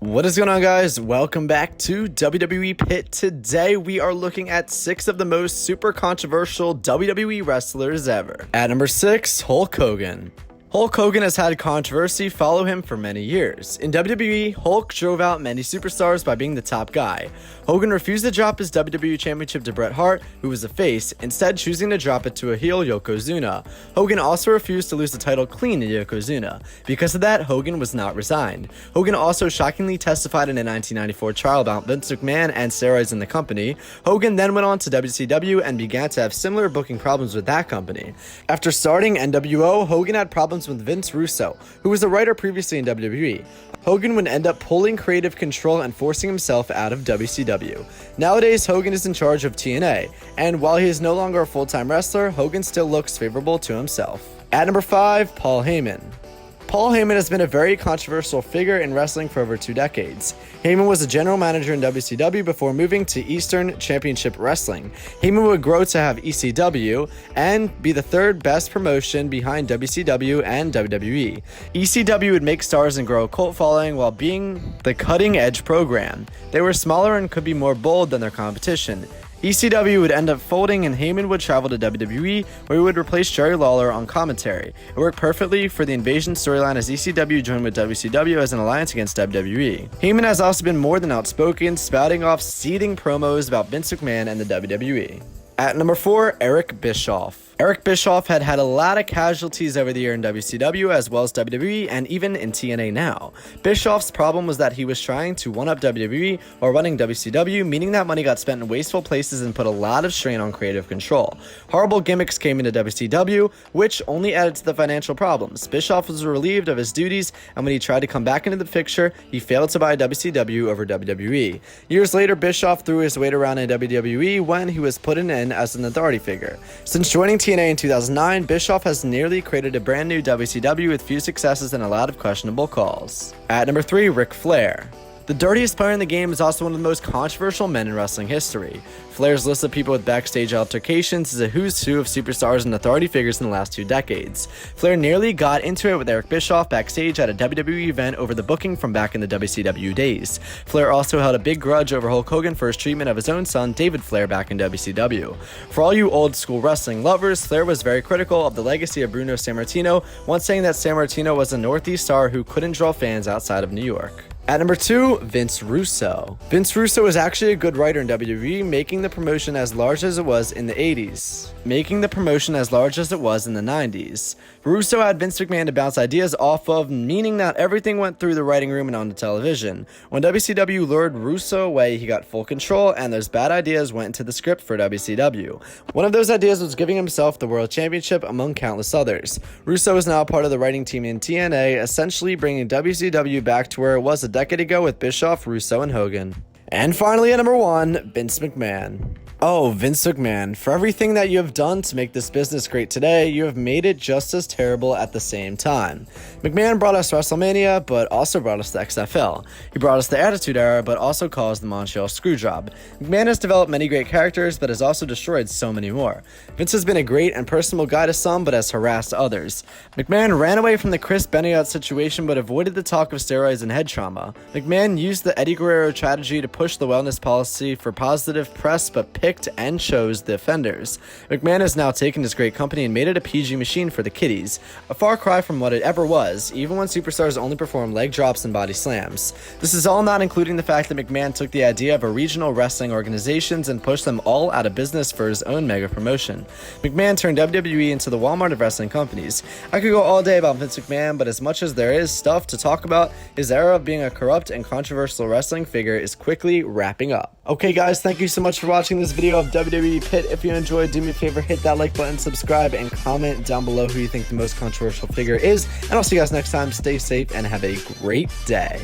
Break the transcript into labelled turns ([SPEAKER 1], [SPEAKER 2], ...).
[SPEAKER 1] What is going on, guys? Welcome back to WWE Pit. Today we are looking at 6 of the most super controversial WWE wrestlers ever. At number 6, Hulk Hogan. Hulk Hogan has had controversy follow him for many years. In WWE, Hulk drove out many superstars by being the top guy. Hogan refused to drop his WWE Championship to Bret Hart, who was a face, instead choosing to drop it to a heel Yokozuna. Hogan also refused to lose the title clean to Yokozuna. Because of that, Hogan was not resigned. Hogan also shockingly testified in a 1994 trial about Vince McMahon and steroids in the company. Hogan then went on to WCW and began to have similar booking problems with that company. After starting NWO, Hogan had problems with Vince Russo, who was a writer previously in WWE. Hogan would end up pulling creative control and forcing himself out of WCW. Nowadays, Hogan is in charge of TNA, and while he is no longer a full-time wrestler, Hogan still looks favorable to himself. At number 5, Paul Heyman. Paul Heyman has been a very controversial figure in wrestling for over 2 decades. Heyman was a general manager in WCW before moving to Eastern Championship Wrestling. Heyman would grow to have ECW and be the 3rd best promotion behind WCW and WWE. ECW would make stars and grow a cult following while being the cutting-edge program. They were smaller and could be more bold than their competition. ECW would end up folding and Heyman would travel to WWE, where he would replace Jerry Lawler on commentary. It worked perfectly for the invasion storyline as ECW joined with WCW as an alliance against WWE. Heyman has also been more than outspoken, spouting off seething promos about Vince McMahon and the WWE. At number 4, Eric Bischoff. Eric Bischoff had had a lot of casualties over the year in WCW as well as WWE and even in TNA now. Bischoff's problem was that he was trying to one-up WWE while running WCW, meaning that money got spent in wasteful places and put a lot of strain on creative control. Horrible gimmicks came into WCW, which only added to the financial problems. Bischoff was relieved of his duties, and when he tried to come back into the picture, he failed to buy WCW over WWE. Years later, Bischoff threw his weight around in WWE when he was put in as an authority figure. Since joining TNA in 2009, Bischoff has nearly created a brand new WCW with few successes and a lot of questionable calls. At number 3, Ric Flair. The dirtiest player in the game is also one of the most controversial men in wrestling history. Flair's list of people with backstage altercations is a who's who of superstars and authority figures in the last 2 decades. Flair nearly got into it with Eric Bischoff backstage at a WWE event over the booking from back in the WCW days. Flair also held a big grudge over Hulk Hogan for his treatment of his own son, David Flair, back in WCW. For all you old school wrestling lovers, Flair was very critical of the legacy of Bruno Sammartino, once saying that Sammartino was a Northeast star who couldn't draw fans outside of New York. At number 2, Vince Russo. Vince Russo was actually a good writer in WWE, making the promotion as large as it was in the 80s. Making the promotion as large as it was in the 90s. Russo had Vince McMahon to bounce ideas off of, meaning that everything went through the writing room and onto television. When WCW lured Russo away, he got full control, and those bad ideas went into the script for WCW. One of those ideas was giving himself the World Championship among countless others. Russo is now a part of the writing team in TNA, essentially bringing WCW back to where it was a decade ago with Bischoff, Russo, and Hogan. And finally, at number 1, Vince McMahon. Oh, Vince McMahon, for everything that you have done to make this business great today, you have made it just as terrible at the same time. McMahon brought us WrestleMania, but also brought us the XFL. He brought us the Attitude Era, but also caused the Montreal Screwjob. McMahon has developed many great characters, but has also destroyed so many more. Vince has been a great and personable guy to some, but has harassed others. McMahon ran away from the Chris Benoit situation, but avoided the talk of steroids and head trauma. McMahon used the Eddie Guerrero tragedy to push the wellness policy for positive press, but picked and chose the offenders. McMahon has now taken his great company and made it a PG machine for the kiddies, a far cry from what it ever was, even when superstars only perform leg drops and body slams. This is all not including the fact that McMahon took the idea of regional wrestling organizations and pushed them all out of business for his own mega promotion. McMahon turned WWE into the Walmart of wrestling companies. I could go all day about Vince McMahon, but as much as there is stuff to talk about, his era of being a corrupt and controversial wrestling figure is quickly wrapping up. Okay guys, thank you so much for watching this video of WWE Pit. If you enjoyed, do me a favor, hit that like button, subscribe, and comment down below who you think the most controversial figure is. And I'll see you guys next time. Stay safe and have a great day.